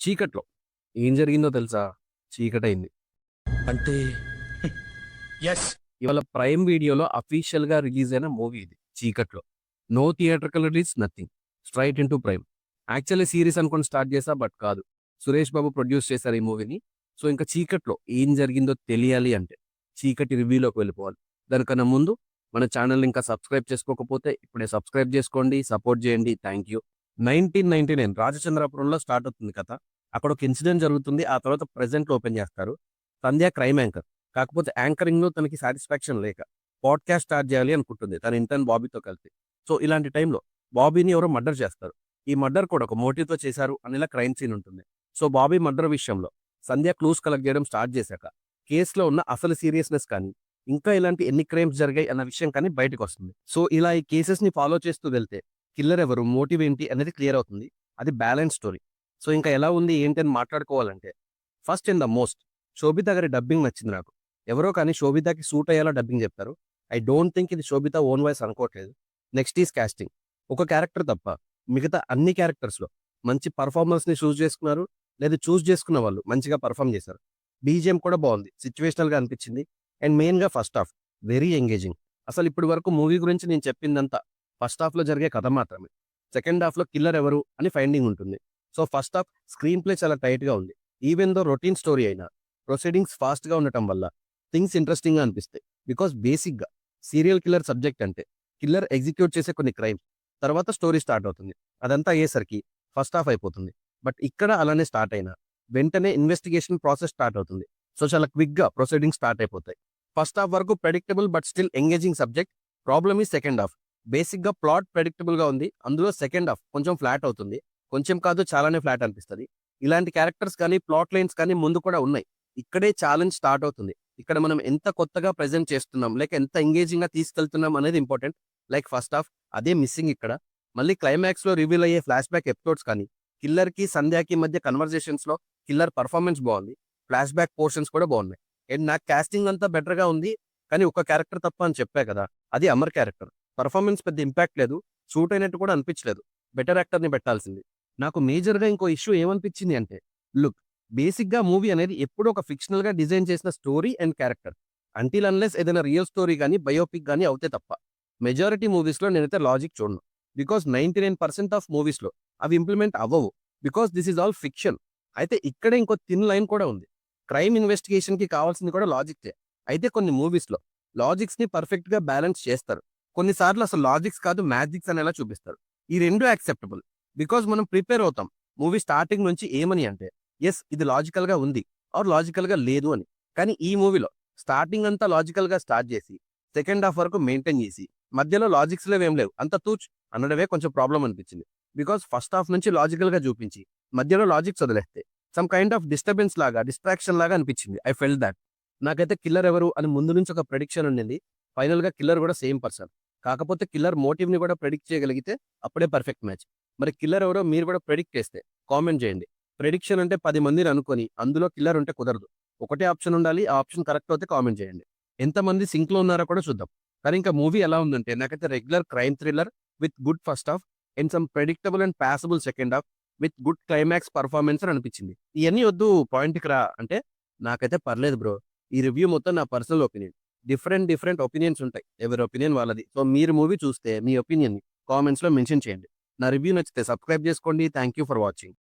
చీకట్లో ఏం జరిగిందో తెలుసా? చీకటయింది. అంటే యెస్. ఇవాళ ప్రైమ్ వీడియోలో అఫీషియల్‌గా రిలీజ్ అయిన మూవీ ఇది 'Cheekatlo'. No theatrical release nothing. Straight into Prime. Actually series అనుకోని స్టార్ట్ చేశా బట్ కాదు. సురేష్ బాబు ప్రొడ్యూస్ చేశారు ఈ మూవీని. సో ఇంకా 'చీకట్లో' ఏం జరిగిందో తెలియాలి అంటే 'చీకటి' రివ్యూలోకి వెళ్ళిపోవాలి. దానికన్నా ముందు మన ఛానెల్‌ని ఇంకా సబ్స్క్రైబ్ చేసుకోకపోతే ఇప్పుడే సబ్స్క్రైబ్ చేసుకోండి. సపోర్ట్ చేయండి. Thank you. 1999 రాజచంద్రాపురంలో స్టార్ట్ అవుతుంది కథ. అక్కడ ఒక ఇన్సిడెంట్ జరుగుతుంది. ఆ తర్వాత ప్రెజెంట్‌లో ఓపెన్ చేస్తారు. సంధ్య క్రైమ్ యాంకర్. కాకపోతే యాంకరింగ్‌లో తనకి సాటిస్ఫాక్షన్ లేక పాడ్‌కాస్ట్ స్టార్ట్ చేయాలి అనుకుంటుంది. తన ఇంటర్న్ బాబీతో కలిసి. సో ఇలాంటి టైంలో బాబీని ఎవరో మర్డర్ చేస్తారు. ఈ మర్డర్ కూడా ఒక మోటివ్‌తో చేశారు అనేలా క్రైమ్ సీన్ ఉంటుంది. సో బాబీ మర్డర్ విషయంలో సంధ్య క్లూస్ కలెక్ట్ చేయడం స్టార్ట్ చేశాక కేస్‌లో ఉన్న అసలు సీరియస్‌నెస్ కానీ, ఇంకా ఇలాంటి ఎన్ని క్రైమ్స్ జరిగాయి అన్న విషయం కానీ బయటకొస్తుంది. సో ఇలా ఈ కేసెస్‌ని ఫాలో చేస్తూ వెళ్తే కిల్లర్ ఎవరు? మోటివ్ ఏంటి? అనేది క్లియర్ అవుతుంది. అది బ్యాలెన్స్ స్టోరీ. సో ఇంకా ఎలా ఉంది? ఏంటి? అని మాట్లాడుకోవాలంటే ఫస్ట్ అండ్ ద మోస్ట్ శోభిత గారి డబ్బింగ్ నచ్చింది నాకు. ఎవరో కానీ శోభితకి సూట్ అయ్యేలా డబ్బింగ్ చెప్తారు. ఐ డోంట్ థింక్ ఇది శోభిత ఓన్ వాయిస్ అనుకోవట్లేదు. Next is costing. ఒక క్యారెక్టర్ తప్ప మిగతా అన్ని క్యారెక్టర్స్‌లో మంచి పెర్ఫార్మర్స్‌ని చూజ్ చేసుకున్నారు. లేదా చూజ్ చేసుకున్న వాళ్ళు మంచిగా పెర్ఫార్మ్ చేశారు. బీజీఎం కూడా బాగుంది. సిట్యుయేషనల్‌గా అనిపించింది. అండ్ మెయిన్‌గా ఫస్ట్ హాఫ్ వెరీ ఎంగేజింగ్. అసలు ఇప్పటి వరకు మూవీ గురించి నేను చెప్పిందంతా ఫస్ట్ హాఫ్‌లో జరిగే కథ మాత్రమే. సెకండ్ హాఫ్‌లో కిల్లర్ ఎవరు అని ఫైండింగ్ ఉంటుంది. So first half screen play చాలా టైట్‌గా ఉంది. ఈవెన్ దో రొటీన్ స్టోరీ అయినా ప్రొసీడింగ్స్ ఫాస్ట్‌గా ఉండటం వల్ల థింగ్స్ ఇంట్రెస్టింగ్‌గా అనిపిస్తాయి. బికాజ్ బేసిక్‌గా సీరియల్ కిల్లర్ సబ్జెక్ట్ అంటే కిల్లర్ ఎగ్జిక్యూట్ చేసే కొన్ని క్రైమ్స్. తర్వాత స్టోరీ స్టార్ట్ అవుతుంది. అదంతా అయ్యేసరికి ఫస్ట్ హాఫ్ అయిపోతుంది. బట్ ఇక్కడ అలానే స్టార్ట్ అయినా వెంటనే ఇన్వెస్టిగేషన్ ప్రాసెస్ స్టార్ట్ అవుతుంది. సో చాలా క్విక్‌గా ప్రొసీడింగ్స్ స్టార్ట్ అయిపోతాయి. ఫస్ట్ హాఫ్ వరకు predictable but still engaging subject. Problem is second half. బేసిక్‌గా ప్లాట్ ప్రెడిక్టబుల్‌గా ఉంది. అందులో సెకండ్ హాఫ్ కొంచెం ఫ్లాట్ అవుతుంది. కొంచెం కాదు చాలానే ఫ్లాట్ అనిపిస్తది. ఇలాంటి క్యారెక్టర్స్ కానీ, ప్లాట్ లైన్స్ కానీ ముందు కూడా ఉన్నాయి. ఇక్కడే ఛాలెంజ్ స్టార్ట్ అవుతుంది. ఇక్కడ మనం ఎంత కొత్తగా ప్రెజెంట్ చేస్తున్నాం, లేక ఎంత ఎంగేజింగ్‌గా తీసుకెళ్తున్నాం అనేది ఇంపార్టెంట్. లైక్ ఫస్ట్ హాఫ్ అదే మిస్సింగ్ ఇక్కడ. మళ్ళీ క్లైమాక్స్‌లో రివీల్ అయ్యే ఫ్లాష్ బ్యాక్ ఎపిసోడ్స్ కానీ, కిల్లర్‌కి, సంధ్యకి మధ్య కన్వర్జేషన్స్‌లో కిల్లర్ పర్ఫార్మెన్స్ బాగుంది. ఫ్లాష్ బ్యాక్ పోర్షన్స్ కూడా బాగున్నాయి. అండ్ నాకు కాస్టింగ్ అంతా బెటర్‌గా ఉంది. కానీ ఒక క్యారెక్టర్ తప్ప అని చెప్పా కదా! అది అమర్ క్యారెక్టర్. పర్ఫార్మెన్స్ పెద్ద ఇంపాక్ట్ లేదు. సూట్ అయినట్టు కూడా అనిపించలేదు. బెటర్ యాక్టర్‌ని పెట్టాల్సింది. నాకు మేజర్‌గా ఇంకో ఇష్యూ ఏమనిపించింది అంటే లుక్. బేసిక్‌గా మూవీ అనేది ఎప్పుడూ ఒక ఫిక్షనల్‌గా డిజైన్ చేసిన story and character. Until unless ఏదైనా రియల్ స్టోరీ గాని, బయోపిక్ గాని అవుతే తప్ప. మెజారిటీ మూవీస్‌లో నేనైతే లాజిక్ చూడను. బికాజ్ 99% ఆఫ్ మూవీస్‌లో అవి ఇంప్లిమెంట్ అవ్వవు. Because this is all fiction. అయితే ఇక్కడే ఇంకో థిన్ లైన్ కూడా ఉంది. క్రైమ్ ఇన్వెస్టిగేషన్‌కి కావాల్సింది కూడా లాజిక్కే. అయితే కొన్ని మూవీస్‌లో లాజిక్స్‌ని పర్ఫెక్ట్‌గా బ్యాలెన్స్ చేస్తారు. కొన్నిసార్లు అసలు లాజిక్స్ కాదు మ్యాజిక్స్ అనేలా చూపిస్తారు. ఈ 2 యాక్సెప్టబుల్. బికాజ్ మనం ప్రిపేర్ అవుతాం. మూవీ స్టార్టింగ్ నుంచి ఏమని అంటే యెస్ ఇది లాజికల్‌గా ఉంది ఆర్ లాజికల్‌గా లేదు అని. కానీ ఈ మూవీలో స్టార్టింగ్ అంతా లాజికల్‌గా స్టార్ట్ చేసి సెకండ్ హాఫ్ వరకు మెయింటైన్ చేసి మధ్యలో లాజిక్స్ లేవేం లేవు. అంతా తూచ్ అనడమే కొంచెం ప్రాబ్లమ్ అనిపించింది. బికాజ్ ఫస్ట్ హాఫ్ నుంచి లాజికల్‌గా చూపించి మధ్యలో లాజిక్స్ వదిలేస్తే సమ్ కైండ్ ఆఫ్ డిస్టర్బెన్స్ లాగా, డిస్ట్రాక్షన్ లాగా అనిపించింది. I felt thought. నాకైతే కిల్లర్ ఎవరు అని ముందు నుంచి ఒక ప్రెడిక్షన్ ఉండింది. ఫైనల్‌గా కిల్లర్ కూడా సేమ్ పర్సన్. కాకపోతే కిల్లర్ మోటివ్‌ని కూడా ప్రెడిక్ట్ చేయగలిగితే అప్పుడే పర్ఫెక్ట్ మ్యాచ్. మరి కిల్లర్ ఎవరో మీరు కూడా ప్రెడిక్ట్ చేస్తే కామెంట్ చేయండి. ప్రెడిక్షన్ అంటే 10 మందిని అనుకోని అందులో కిల్లర్ ఉంటే కుదరదు. ఒకటే ఆప్షన్ ఉండాలి. ఆ ఆప్షన్ కరెక్ట్ అవుతే కామెంట్ చేయండి. ఎంతమంది సింక్‌లో ఉన్నారో కూడా చూద్దాం. కానీ ఇంకా మూవీ ఎలా ఉందంటే నాకైతే regular crime thriller with good first half and some predictable and passable second half with good climax performance అని అనిపించింది. ఇయన్నీ వద్దు పాయింట్‌కి రా అంటే నాకైతే పర్లేదు బ్రో. ఈ రివ్యూ మొత్తం నా పర్సనల్ ఒపీనియన్. డిఫరెంట్ ఒపీనియన్స్ ఉంటాయి. ఎవరి ఒపీనియన్ వాళ్ళది. సో మీరు మూవీ చూస్తే మీ ఒపీనియన్‌ని కామెంట్స్‌లో మెన్షన్ చేయండి. నా రివ్యూ నచ్చితే సబ్స్క్రైబ్ చేసుకోండి. Thank you for watching.